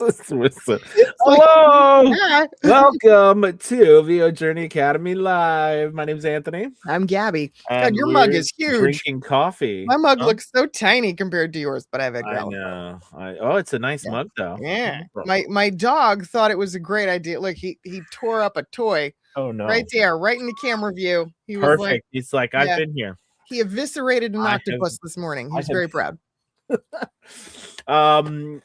It's like, Hello, "Hi." welcome to VO Journey Academy Live. My name's Anthony, I'm Gabby. God, and your mug we're is huge. drinking coffee. My mug Huh? looks so tiny compared to yours, but I have Edgar I Allan Poe. know. Oh, it's a nice Yeah. mug, though. Yeah. My dog thought it was a great idea. Look, he tore up a toy Oh right no, there, right in the camera view. He was like, perfect. He's like, I've yeah, been here. he eviscerated an I have. octopus this morning. He I was have. very proud. um.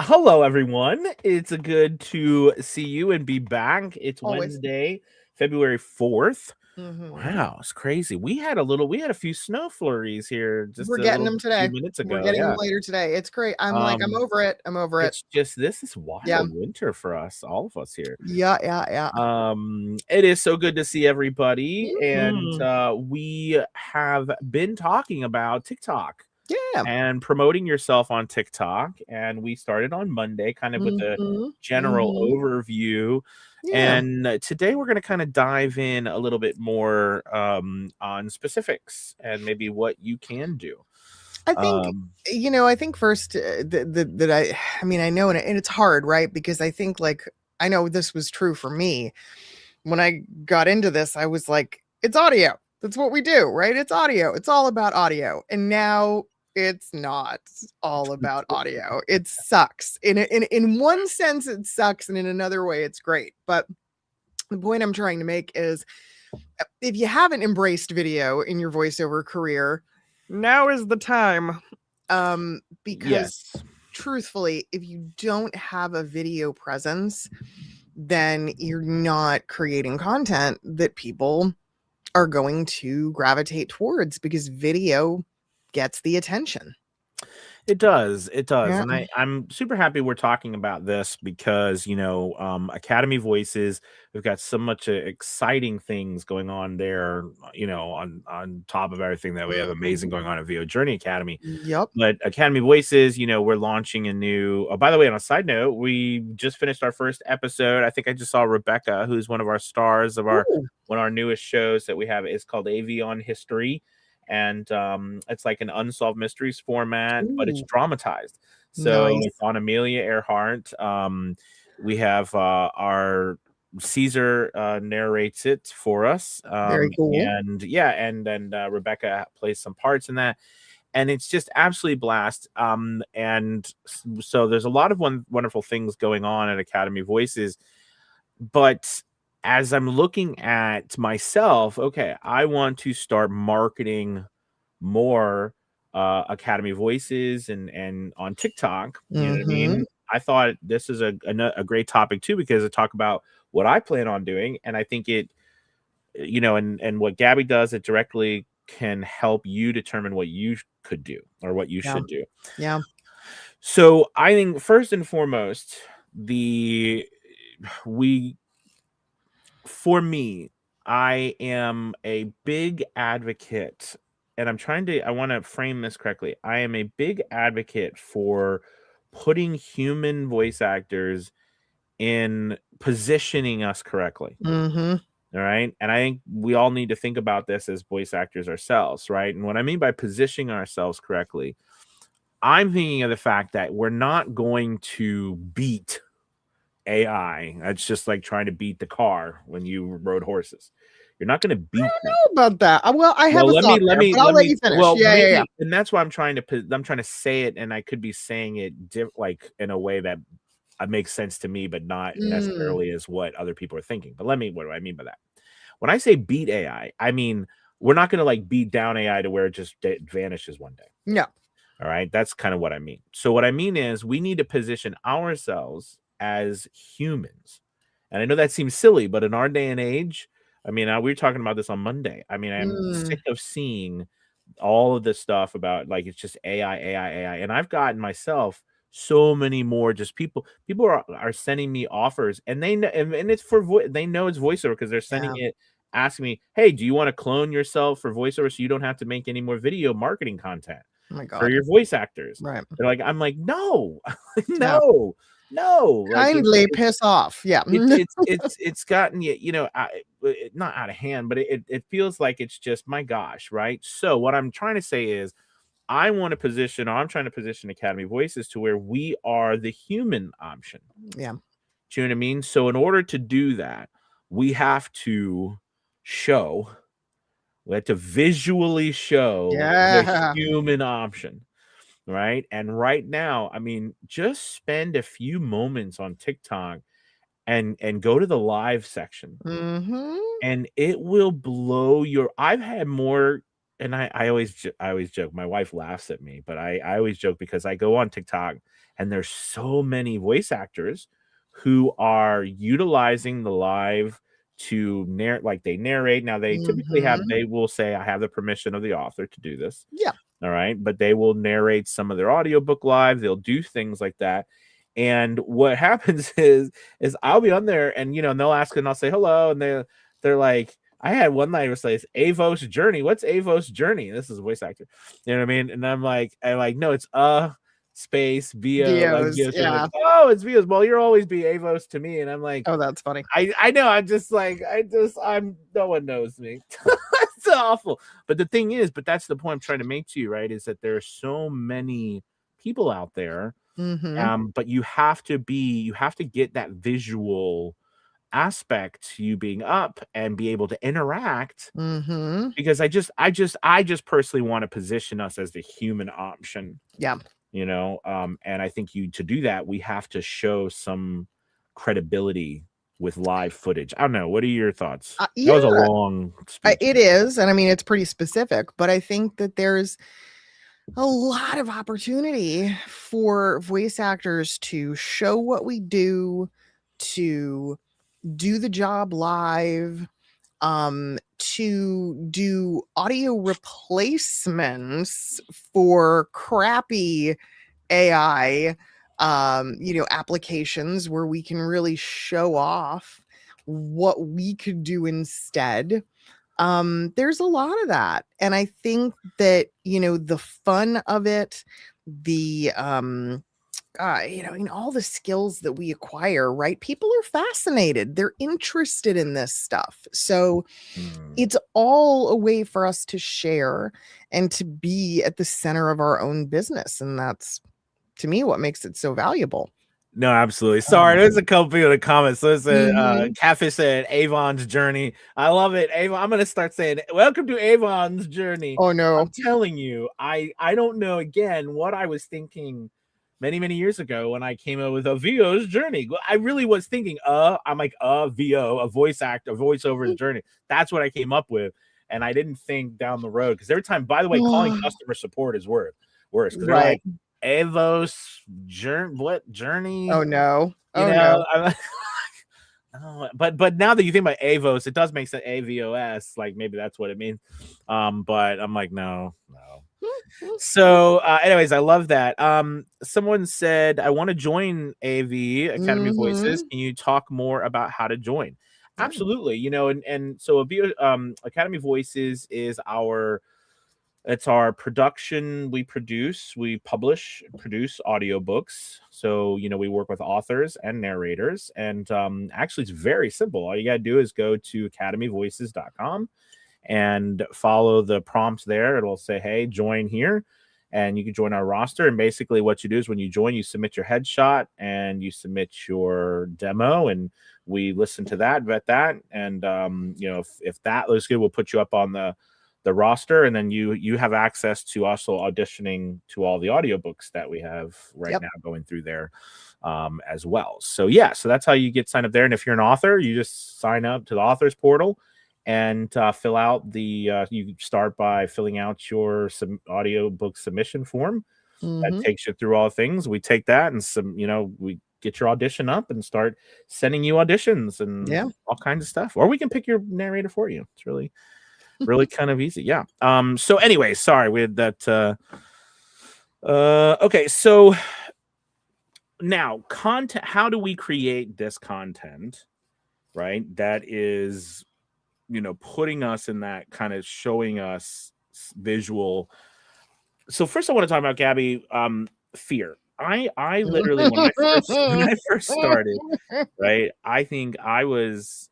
Hello, everyone. It's good to see you and be back. It's Always. Wednesday, February 4th. Mhm. Wow, it's crazy. We had a few snow flurries here just We're a getting little them few today. minutes We're ago. getting them Yeah. later today. It's great. I'm Um, over it. I'm over it. it's just this is Yeah. wild winter for us, all of us here. Yeah, yeah, yeah. It is so good to see everybody, and Mhm. we have been talking about TikTok Yeah. and promoting yourself on TikTok, and we started on Monday kind of with a Mhm. general Mhm. overview. Yeah. And today we're going to kind of dive in a little bit more on specifics and maybe what you can do. I think, I think first that I mean, I know, and it's hard, right? Because I think, like, I know this was true for me when I got into this. I was like, it's audio. That's what we do, right? It's audio. It's all about audio. And now it's not all about audio. It sucks. In one sense, it sucks, and in another way, it's great. But the point I'm trying to make is, if you haven't embraced video in your voiceover career, now is the time. Because Yes. truthfully, if you don't have a video presence, then you're not creating content that people are going to gravitate towards, because video gets the attention. It does. It does. Yeah. And I'm super happy we're talking about this because, Academy Voices, we've got so much exciting things going on there, on top of everything that we have amazing going on at VO Journey Academy. Yep. But Academy Voices, we're launching a new, by the way, on a side note, we just finished our first episode. I think I just saw Rebecca, who's one of our stars of one of our newest shows that we have. Is called AV on History. And it's like an unsolved mysteries format, but it's Ooh. dramatized. So Nice. it's on Amelia Earhart. We have our Caesar narrates it for us. Very cool. And yeah, and then Rebecca plays some parts in that. And it's just absolutely blast. And so there's a lot of wonderful things going on at Academy Voices. But as I'm looking at myself, okay, I want to start marketing more Academy Voices and on TikTok. You know what I mean? I thought this is a great topic too, because I talk about what I plan on doing, and I think it, and what Gabby does, it directly can help you determine what you could do or what you should do. Yeah. So I think first and foremost, for me, I am a big advocate, and I want to frame this correctly. I am a big advocate for putting human voice actors in positioning us correctly. All right. And I think we all need to think about this as voice actors ourselves, right? And what I mean by positioning ourselves correctly, I'm thinking of the fact that we're not going to beat AI. That's just like trying to beat the car when you rode horses. You're not going to beat I don't them. know about that. Well, I have a thought there, but I'll let you finish. Well, Yeah, maybe, yeah. and that's why I'm trying to say it, and I could be saying it like in a way that makes sense to me, but not necessarily as what other people are thinking. But what do I mean by that? When I say beat AI, I mean we're not going to like beat down AI to where it just vanishes one day. No. All right, that's kind of what I mean. So what I mean is we need to position ourselves as humans. And I know that seems silly, but in our day and age, I mean, we were talking about this on Monday. I mean, I'm sick of seeing all of this stuff about like it's just AI, and I've gotten myself so many more just people are sending me offers, and they know, and it's for they know it's voiceover because they're sending it asking me, hey, do you want to clone yourself for voiceover so you don't have to make any more video marketing content for your voice actors? Right. They're like, I'm like, no, no. Like kindly piss off. Yeah. It's gotten not out of hand, but it feels like it's just, my gosh, right? So what I'm trying to say is I want to position, or I'm trying to position Academy Voices to where we are the human option. Yeah. Do you know what I mean? So in order to do that, we have to show, we have to visually show the Yeah. human option, right? And right now, I mean, just spend a few moments on TikTok and go to the live section, Mm-hmm. and it will blow your. I've had more, and I always joke. My wife laughs at me, but I always joke because I go on TikTok and there's so many voice actors who are utilizing the live to narrate, like they narrate. Now they typically have, Mm-hmm. they will say, I have the permission of the author to do this. Yeah. All right. But they will narrate some of their audiobook live. They'll do things like that. And what happens is I'll be on there and and they'll ask and I'll say hello, and they're like, I had one night where says Avos Journey. What's Avos Journey? This is a voice actor. You know what I mean? And I'm like, no, it's space VO, like Vios. VO. Yeah. Like, oh, it's Vios. Well, you'll always be Avos to me. And I'm like, Oh, that's funny. I know. I'm just like, I'm no one knows me. It's awful. But the thing is, but that's the point I'm trying to make to you, right? Is that there are so many people out there. Mm-hmm. But you have to get that visual aspect to you being up and be able to interact, Mm-hmm. because I just personally want to position us as the human option. Yeah. And I think to do that, we have to show some credibility with live footage. I don't know. What are your thoughts? That was a Yeah. long speech. It is, and I mean it's pretty specific, but I think that there's a lot of opportunity for voice actors to show what we do, to do the job live, to do audio replacements for crappy AI applications where we can really show off what we could do instead. There's a lot of that, and I think that the fun of it, the all the skills that we acquire, right? People are fascinated, they're interested in this stuff, so it's all a way for us to share and to be at the center of our own business, and that's, to me, what makes it so valuable. No, absolutely. Sorry, there's a couple people in the comments. So it's Mhm. Catfish said Avon's journey. I love it. Avon. I'm gonna start saying welcome to Avon's journey. Oh no. I'm telling you, I don't know again what I was thinking many years ago when I came up with a VO's journey. I really was thinking, I'm like VO, a voice actor, a voiceover journey. That's what I came up with. And I didn't think down the road, because every time, by the way, calling customer support is worse because they're like, Avos journey? Oh no. I'm like, oh, but now that you think about Avos, it does make sense. AVOS, like maybe that's what it means. But I'm like, no. So, anyways, I love that. Someone said, I want to join AV Academy Voices. Can you talk more about how to join? Absolutely. And so Academy Voices is our production. We produce audiobooks. So, we work with authors and narrators. And actually, it's very simple. All you got to do is go to academyvoices.com and follow the prompts there. It'll say, hey, join here. And you can join our roster. And basically what you do is when you join, you submit your headshot and you submit your demo. And we listen to that, vet that. And, if that looks good, we'll put you up on the roster, and then you have access to also auditioning to all the audiobooks that we have right now going through there as well. So so that's how you get signed up there. And if you're an author, you just sign up to the authors portal and fill out you start by filling out your audiobook submission form. That takes you through all things. We take that and we get your audition up and start sending you auditions and all kinds of stuff, or we can pick your narrator for you. It's really kind of easy. Yeah. So anyway, sorry, we had that. Okay. So now content, how do we create this content, right? That is, putting us in that kind of showing us visual. So first I want to talk about, Gabby, fear. I literally, when I first started, right, I think I was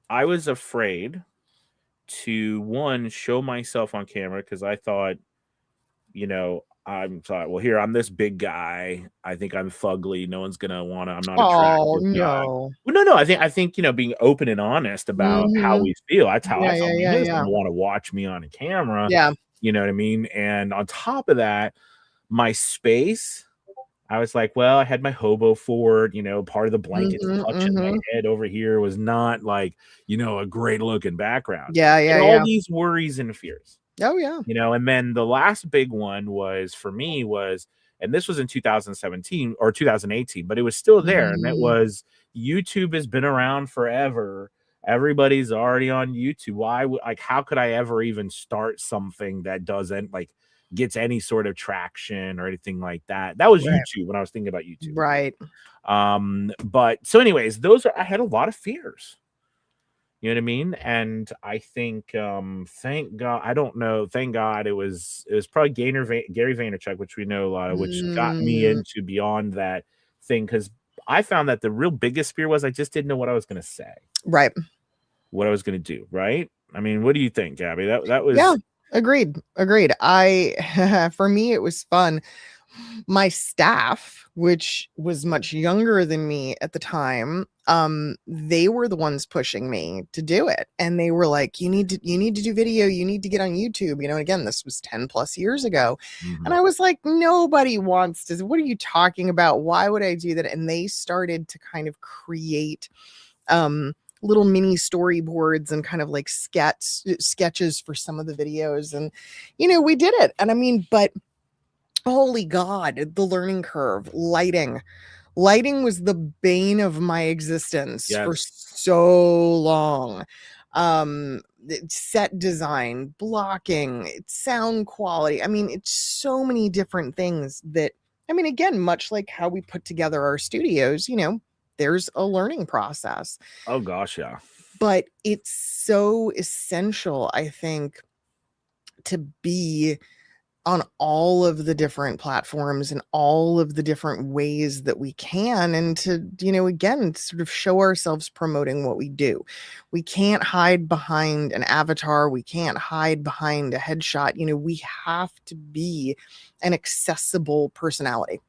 afraid to show myself on camera, because I thought I'm sorry. Well, here I'm this big guy. I think I'm fugly. No one's gonna wanna. I'm not an Oh, attractive guy. no. Well, no, no. I think being open and honest about how Mhm. we feel. That's how I Yeah, felt. yeah, No yeah, one's yeah. gonna want to watch me on a camera. Yeah. You know what I mean? And on top of that, my space. I was like, well, I had my hobo fort. Part of the blankets Mhm, touching my mhm. head over here was not like a great looking background, Yeah, and yeah, all yeah. these worries and fears. Oh, yeah. And then the last big one was for me was, and this was in 2017 or 2018, but it was still there. And it Mm. was YouTube has been around forever. Everybody's already on YouTube. How could I ever even start something that doesn't gets any sort of traction or anything like that? That was Right, YouTube when I was thinking about YouTube. right. But so anyways, I had a lot of fears. You know what I mean? And I think, thank God, I don't know, thank God it was probably Gary Vaynerchuk, which we know a lot of, which got me Mm, into beyond that thing because I found that the real biggest fear was I just didn't know what I was gonna say, right. what I was gonna do, right? I mean, what do you think, Gabby? That Yeah, was agreed, agreed. For me, it was fun. My staff, which was much younger than me at the time, they were the ones pushing me to do it. And they were like, you need to do video, you need to get on YouTube. And again, this was 10 plus years ago. And mhm. I was like, nobody wants to. What are you talking about? Why would I do that? And they started to kind of create um little mini storyboards and kind of like sketches for some of the videos. And we did it. And I mean, but holy God, the learning curve, lighting was the bane of my existence for Yes. so long. Set design, blocking, sound quality. I mean, it's so many different things that, I mean, again, much like how we put together our studios, there's a learning process, Oh gosh, yeah. but it's so essential, I think, to be on all of the different platforms and all of the different ways that we can, and to again sort of show ourselves promoting what we do. We can't hide behind an avatar, we can't hide behind a headshot. We have to be an accessible personality.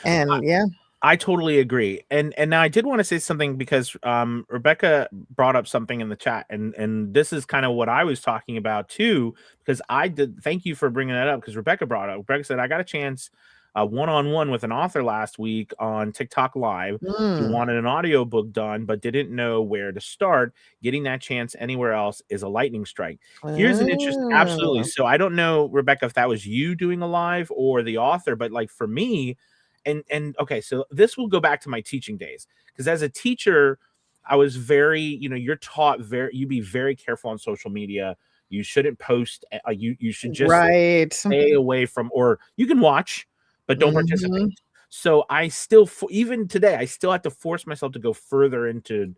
And yeah. I totally agree. And now I did want to say something because Rebecca brought up something in the chat, and this is kind of what I was talking about too, because I did thank you for bringing that up because Rebecca brought it up. Rebecca said I got a chance one-on-one with an author last week on TikTok Live who Mm. wanted an audiobook done but didn't know where to start. Getting that chance anywhere else is a lightning strike. Here's an interest absolutely. Ah. So I don't know, Rebecca, if that was you doing a live or the author, but like for me, and okay, so this will go back to my teaching days because as a teacher I was very, you're taught you be very careful on social media. You shouldn't post, you should just Right. stay away from, or you can watch but don't Mhm. participate. So I still, even today, I still have to force myself to go further into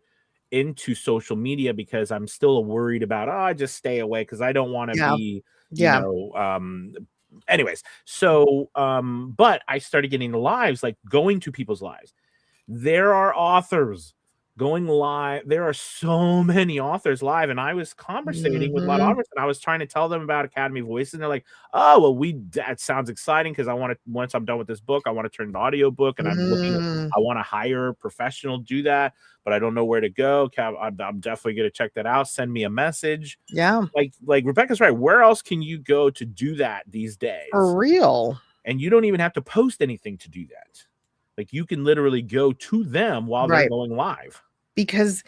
social media because I'm still worried about, I just stay away because I don't want to Yeah, be, yeah. anyways. So but I started getting lives, like going to people's lives. There are authors going live. There are so many authors live, and I was conversating with a lot of Mhm. authors, and I was trying to tell them about Academy Voices, and they're like, "Oh, well, that sounds exciting because I want to, once I'm done with this book, I want to turn the audiobook, and Mm. I want to hire a professional to do that, but I don't know where to go. I'm definitely going to check that out. Send me a message." Yeah, Like Rebecca's right. Where else can you go to do that these for days? real. And you don't even have to post anything to do that. Like you can literally go to them while they're Right. going live. Because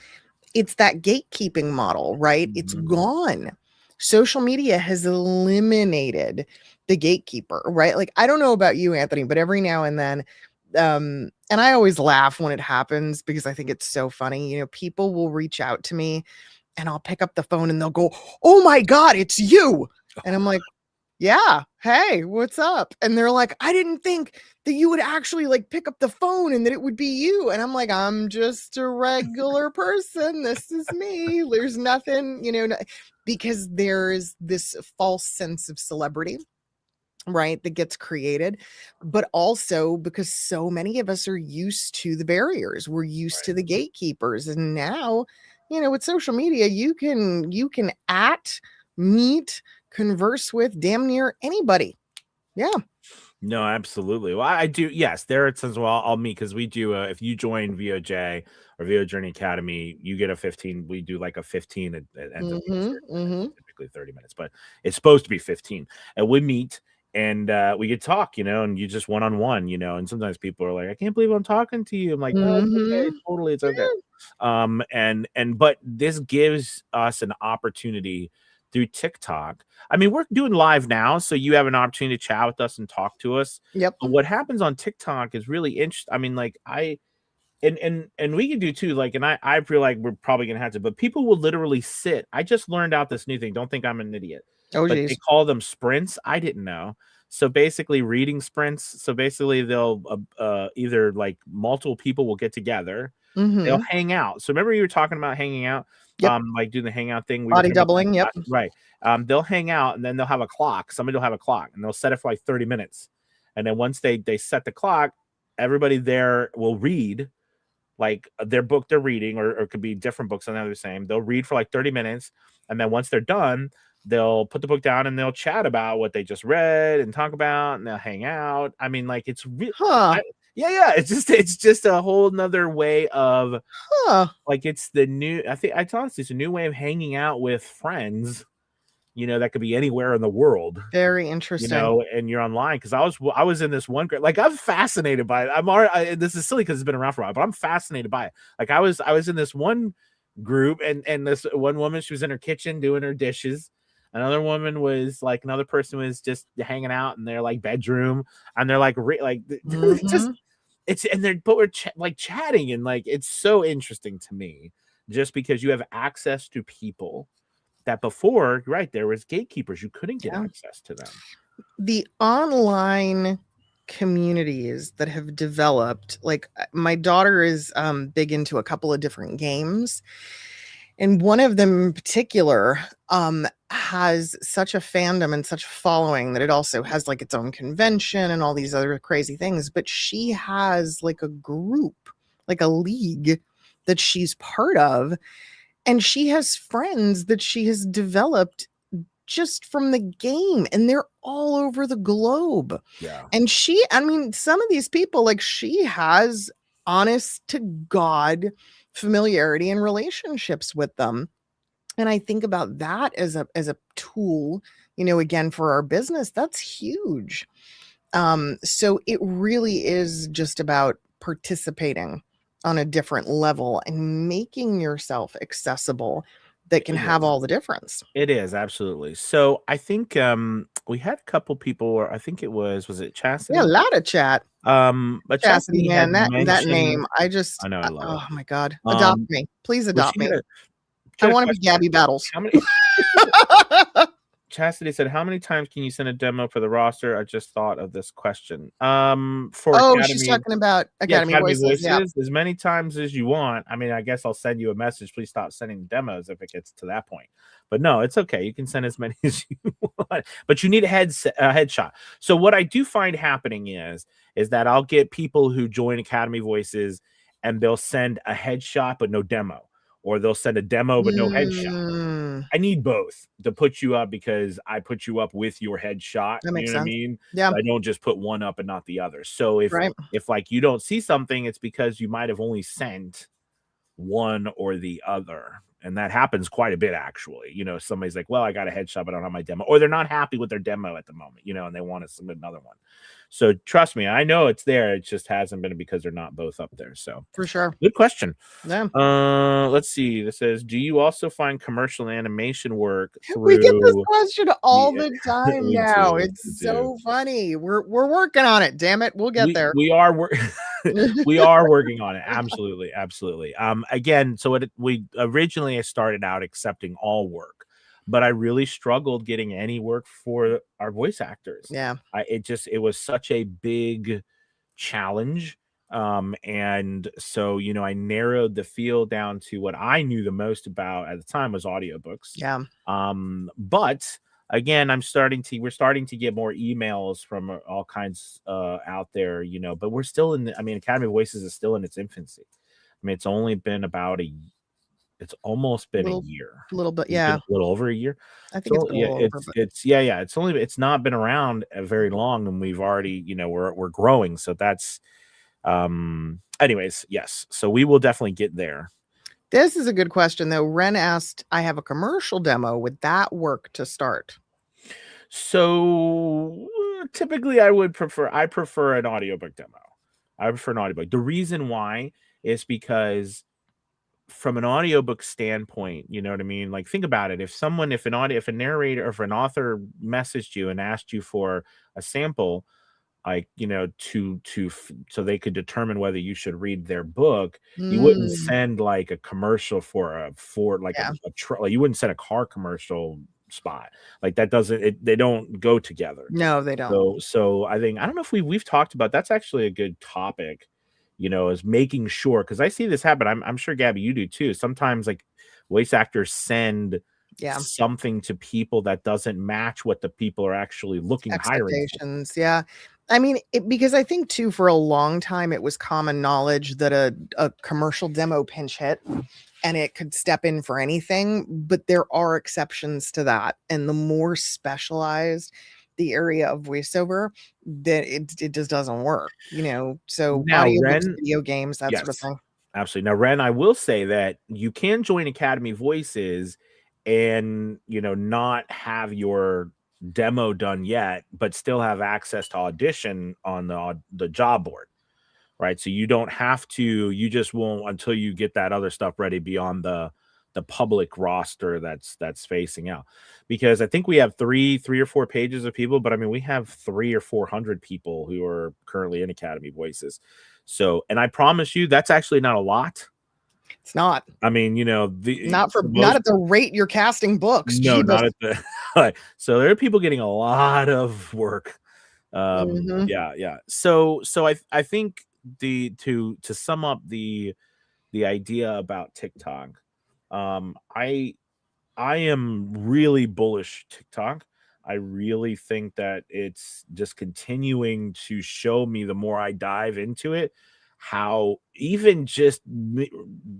it's that gatekeeping model, right? It's Mhm. gone. Social media has eliminated the gatekeeper, right? Like, I don't know about you, Anthony, but every now and then, and I always laugh when it happens because I think it's so funny. People will reach out to me and I'll pick up the phone and they'll go, "Oh my God, it's you." And I'm like, "Yeah, hey, what's up?" And they're like, "I didn't think that you would actually like pick up the phone and that it would be you." And I'm like, "I'm just a regular person. This is me. There's nothing, because there's this false sense of celebrity, right, that gets created, but also because so many of us are used to the barriers. We're used to the gatekeepers. And now, with social media, you can meet, converse with damn near anybody. Yeah. No, absolutely. Well, I do. Yes, there it says, well, I'll meet because we do. If you join VOJ or VO Journey Academy, you get a 15. We do like a 15. It ends up being Mm-hmm. 30 minutes, Mm-hmm. typically 30 minutes, but it's supposed to be 15. And we meet and we get talk, and you just one on one, and sometimes people are like, I can't believe I'm talking to you. I'm like, no, it's okay. Mm-hmm. Totally, it's okay. But this gives us an opportunity through TikTok. I mean, we're doing live now, so you have an opportunity to chat with us and talk to us. Yep. But what happens on TikTok is really interesting. I mean, like and we can do too, like, and I feel like we're probably gonna have to, but people will literally sit. I just learned out this new thing. Don't think I'm an idiot, Oh, but they geez. call them sprints. I didn't know. So basically, reading sprints. So basically, they'll either like multiple people will get together, they'll Mm-hmm. hang out. So remember you were talking about hanging out, Yep. like doing the hangout thing. We were Body talking about doubling. Yep. that right. They'll hang out and then they'll have a clock. Somebody will have a clock and they'll set it for like 30 minutes. And then once they set the clock, everybody there will read like their book they're reading, or it could be different books and they're the same. They'll read for like 30 minutes. And then once they're done, they'll put the book down and they'll chat about what they just read and talk about, and they'll hang out. I mean, like it's real. Huh. Yeah. It's just a whole nother way of Huh. like it's the new. I think I honestly it's a new way of hanging out with friends. That could be anywhere in the world. Very interesting. And you're online because I was in this one group. Like I'm fascinated by it. I'm already. This is silly because it's been around for a while, but I'm fascinated by it. Like I was in this one group, and this one woman, she was in her kitchen doing her dishes. Another woman was like, another person was just hanging out in their like bedroom, and they're like just Mm-hmm. it's and they're but we're like chatting, and like it's so interesting to me just because you have access to people that before, right, there was gatekeepers, you couldn't get Yeah. access to them. The online communities that have developed, like my daughter is big into a couple of different games, and one of them in particular has such a fandom and such a following that it also has like its own convention and all these other crazy things, but she has like a group, like a league that she's part of, and she has friends that she has developed just from the game, and they're all over the globe. Yeah. And I mean, some of these people, like, she has honest to God familiarity and relationships with them. And I think about that as a tool, again, for our business. That's huge. So it really is just about participating on a different level and making yourself accessible that can It have is. all the difference. It is, absolutely. So I think we had a couple people, or I think was it Yeah, a Chastity? lot of chat. But Chastity, Chastity had man, that mentioned, name, I just I know, I love it. oh my God, adopt me. Please Well, adopt me. she I had a wanna be question. Gabby Battles. How many Chastity said, how many times can you send a demo for the roster? I just thought of this question. For Oh, she's Academy. talking about Yeah, Academy Academy Voices, yeah, Voices, as many times as you want. I mean, I guess I'll send you a message. Please stop sending demos if it gets to that point. But no, it's okay. You can send as many as you want. But you need a headshot. So what I do find happening is that I'll get people who join Academy Voices and they'll send a headshot but no demo, or they'll send a demo but no headshot. Mm, I need both to put you up because I put you up with your headshot. that You makes know what I sense. mean? Yeah, I don't just put one up and not the other. So right. if like you don't see something, it's because you might have only sent one or the other. And that happens quite a bit, actually. Somebody's like, well, I got a headshot, but I don't have my demo. Or they're not happy with their demo at the moment, and they want to submit another one. So trust me, I know it's there. It just hasn't been because they're not both up there. So For sure. good question. Yeah. Let's see. This says, do you also find commercial animation work We get this through question all the the time we now. do, we It's do. so funny. We're working on it, damn it. We'll get We there. we are we are working on it. Absolutely, absolutely. Again, so we originally I started out accepting all work, but I really struggled getting any work for our voice actors. Yeah. It was such a big challenge. And so, I narrowed the field down to what I knew the most about at the time was audiobooks. Yeah. But again, we're starting to get more emails from all kinds out there, but we're still Academy Voices is still in its infancy. I mean, it's only been about It's almost been a Little year. little bit, It's been yeah. a little over a year. I think it's So been a yeah, little over, but it's not been around very long, and we've already, we're growing. So that's anyways, yes. So we will definitely get there. this is a good question though. Ren asked, I have a commercial demo. Would that work to start? So typically I prefer an audiobook demo. I prefer an audiobook. The reason why is because from an audiobook standpoint, you know what I mean? Like think about it. If a narrator or if an author messaged you and asked you for a sample, like, so they could determine whether you should read their book, you wouldn't Mm, send like a commercial for like yeah. like you wouldn't send a car commercial spot. Like that doesn't they don't go together. No, they don't. So I think I don't know if we've talked about that's actually a good topic, is making sure because I see this happen. I'm sure Gabby, you do too. Sometimes like voice actors send Yeah. something to people that doesn't match what the people are actually hiring for. Expectations. Yeah. I mean, because I think too, for a long time, it was common knowledge that a commercial demo pinch hit and it could step in for anything, but there are exceptions to that. And the more specialized the area of voiceover, that it just doesn't work, So Now, audiobooks, Ren, video games, that sort of yes, thing. absolutely. Now, Ren, I will say that you can join Academy Voices and, not have your demo done yet, but still have access to audition on the job board, right? So you don't have to, you just won't until you get that other stuff ready beyond the public roster that's facing out. Because I think we have three or four pages of people, but I mean we have 300 or 400 people who are currently in Academy Voices. So, and I promise you that's actually not a lot. It's not. I mean, the Not most at the rate you're casting books. no, Jeebus. not at the so there are people getting a lot of work. Mhm. Yeah. So I think to sum up the idea about TikTok, um, I I am really bullish TikTok. I really think that it's just continuing to show me the more I dive into it, how even just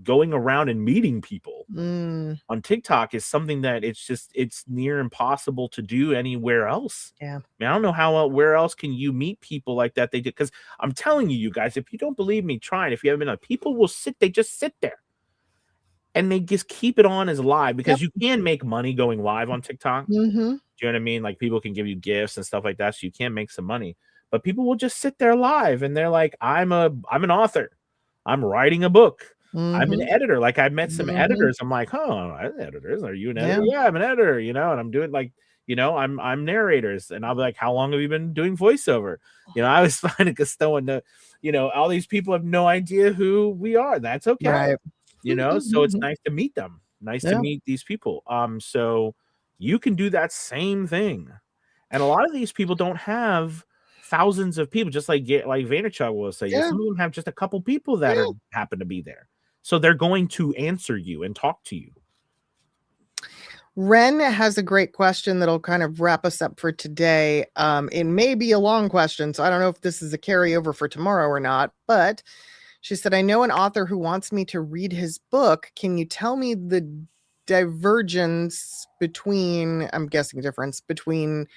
going around and meeting people Mm, on TikTok is something that it's near impossible to do anywhere else. yeah. I mean, I don't know where else can you meet people like that? They do because I'm telling you, you guys, if you don't believe me, try it. If you haven't been on, people will they just sit there and they just keep it on as live Yep. because you can make money going live on TikTok. Mhm. Do you know what I mean? Like people can give you gifts and stuff like that, so you can make some money. But people will just sit there live and they're like, I'm an author. I'm writing a book. I'm an Mhm. editor. Like I met some Mhm. editors. I'm like, oh, editors. Are you an editor? Yeah. Yeah, I'm an editor, and I'm doing like, I'm narrators. And I'll be like, how long have you been doing voiceover? I always find it because all these people have no idea who we are. That's okay. Right. So it's Mhm. nice to meet them. Nice to Yeah. meet these people. So you can do that same thing. And a lot of these people don't have thousands of people, just like Vaynerchuk will say. Yeah. Some of them have just a couple people that Yeah. are happen to be there. So they're going to answer you and talk to you. Ren has a great question that'll kind of wrap us up for today. It may be a long question, so I don't know if this is a carryover for tomorrow or not, but she said, I know an author who wants me to read his book. Can you tell me the divergence between, I'm guessing difference between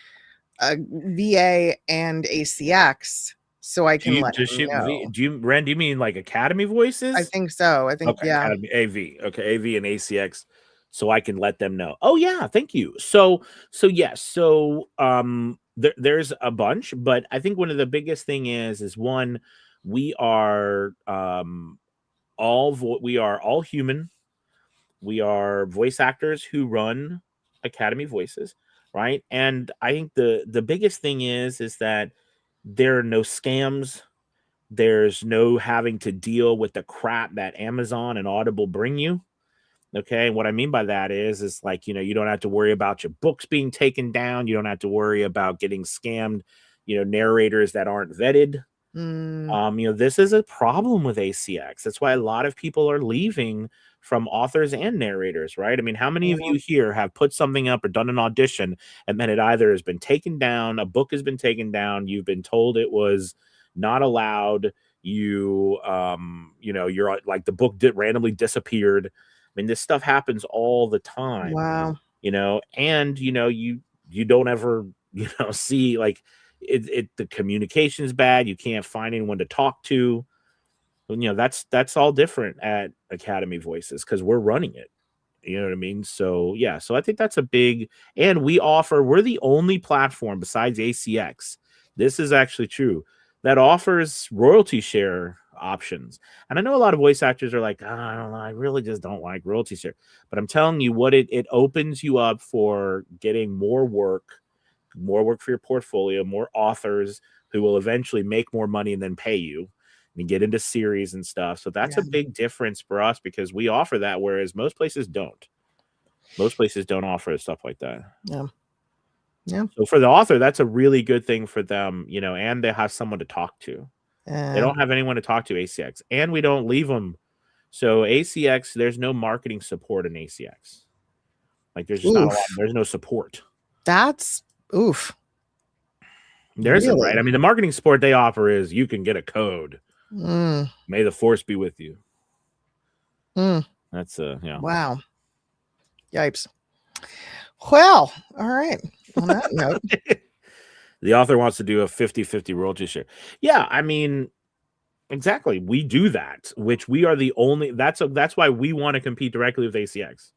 VA and ACX so I can let him know? Ren, do you mean like Academy I Voices? think so. I think, Okay, yeah. Academy AV. Okay, AV and ACX. So I can let them know. Oh yeah, thank you. So yes, there's a bunch, but I think one of the biggest thing is one, we are we are all human. We are voice actors who run Academy Voices, right? And I think the biggest thing is that there are no scams. There's no having to deal with the crap that Amazon and Audible bring you. Okay. And what I mean by that is like, you don't have to worry about your books being taken down. You don't have to worry about getting scammed, narrators that aren't vetted. Mm, This is a problem with ACX. That's why a lot of people are leaving from authors and narrators, right? I mean, how many of yeah. you here have put something up or done an audition and then it either has been taken down, a book has been taken down, you've been told it was not allowed, you're like the book randomly disappeared. mean, this stuff happens all the time. Wow. You know, and you know, you don't ever, you know, see like the communication is bad. You can't find anyone to talk to. You know, that's all different at Academy Voices because we're running it. You know what I mean? So yeah, so I think that's a big, and we're the only platform besides ACX. This is actually true that offers royalty share options. And I know a lot of voice actors are like, I don't know, I really just don't like royalty share. But I'm telling you what, it opens you up for getting more work for your portfolio, more authors who will eventually make more money and then pay you and get into series and stuff. So that's a big difference for us because we offer that, whereas most places don't. Most places don't offer stuff like that. Yeah. Yeah. So for the author, that's a really good thing for them, you know, and they have someone to talk to. They don't have anyone to talk to, ACX, and we don't leave them. So ACX, there's no marketing support in ACX. Like there's just not a lot, there's no support. That's oof. There isn't, right? I mean, the marketing support they offer is you can get a code. May the force be with you. That's yeah. Wow. Yipes. Well, all right. On that note, the author wants to do a 50-50 royalty share. Yeah, I mean, exactly. We do that, which we are the only. That's why we want to compete directly with ACX,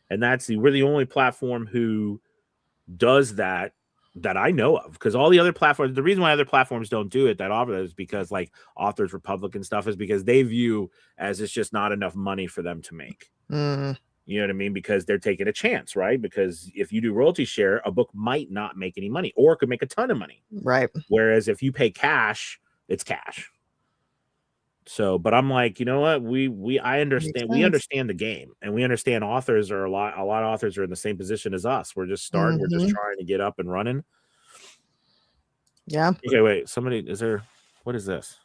and we're the only platform who does that I know of, because all the other platforms, the reason why other platforms don't do it that offer that is because like Authors Republic and stuff is because they view as it's just not enough money for them to make. You know what I mean? Because they're taking a chance, right? Because if you do royalty share, a book might not make any money or could make a ton of money. Right. Whereas if you pay cash, it's cash. So, but I'm like, you know what? I understand. We understand the game, and we understand authors are a lot of authors are in the same position as us. We're just starting. We're just trying to get up and running. Yeah. Okay, wait. What is this?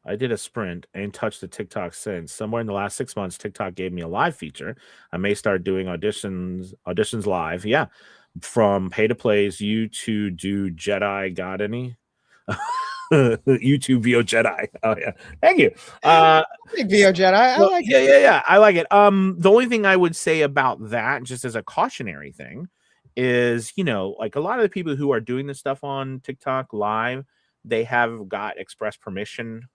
I did a sprint and touched the TikTok since. Somewhere in the last 6 months, TikTok gave me a live feature. I may start doing auditions live. Yeah. From pay to plays, you to do Jedi got any? YouTube VO Jedi. Oh yeah. Thank you. VO Jedi. I like it. Yeah. I like it. The only thing I would say about that, just as a cautionary thing, is, you know, like a lot of the people who are doing this stuff on TikTok live, they have got express permission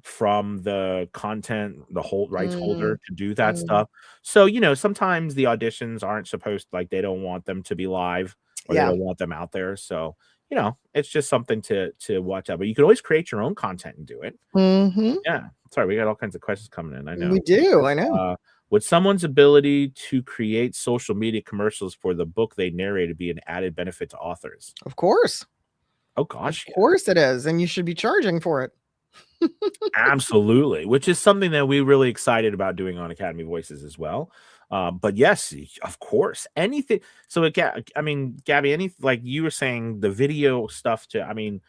from the content, the whole rights holder to do that stuff. So, you know, sometimes the auditions aren't supposed, like they don't want them to be live or they don't want them out there. So, you know, it's just something to watch out. But you can always create your own content and do it. Yeah. Sorry, we got all kinds of questions coming in. I know. We do. I know. Would someone's ability to create social media commercials for the book they narrated be an added benefit to authors? Of course. Oh, gosh. Of course it is. And you should be charging for it. Absolutely. Which is something that we're really excited about doing on Academy Voices as well. But yes, of course, anything. So, I mean, Gabby, like you were saying, the video stuff I mean,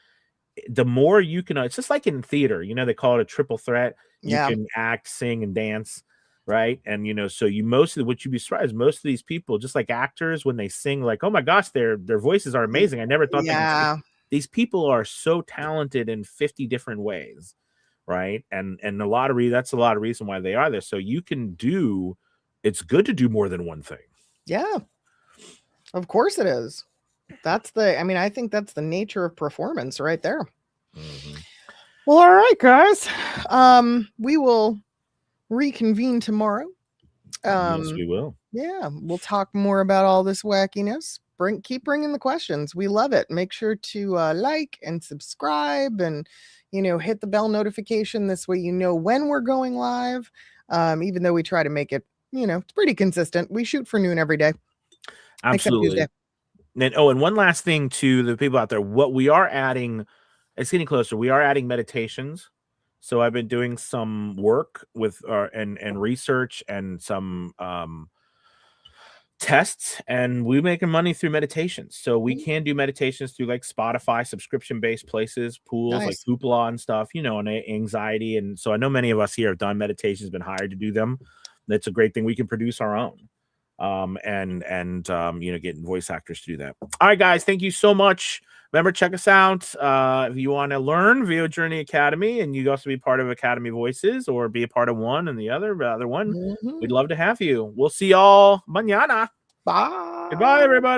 the more you can, it's just like in theater, you know, they call it a triple threat. You can act, sing, and dance. Right. And, you know, so what you'd be surprised, most of these people, just like actors, when they sing, like, oh my gosh, their voices are amazing. I never thought they could sing. These people are so talented in 50 different ways. Right. And that's a lot of reason why they are there. So it's good to do more than one thing. Yeah. Of course it is. I think that's the nature of performance right there. Well, all right, guys. We will reconvene tomorrow. Yes, we will. Yeah, we'll talk more about all this wackiness. Keep bringing the questions. We love it. Make sure to like and subscribe, and hit the bell notification. This way, when we're going live. Even though we try to make it, it's pretty consistent. We shoot for noon every day. Absolutely. And one last thing to the people out there, what we are adding, it's getting closer. We are adding meditations. So I've been doing some work with and research and some tests, and we're making money through meditations. So we can do meditations through like Spotify, subscription-based places, pools like Hoopla and stuff, and anxiety. And so I know many of us here have done meditations, been hired to do them. That's a great thing. We can produce our own. Getting voice actors to do that. All right, guys, thank you so much. Remember, check us out if you want to learn VO Journey Academy and you also be part of Academy Voices or be a part of one and the other one. We'd love to have you. We'll see y'all mañana. Bye. Goodbye, everybody.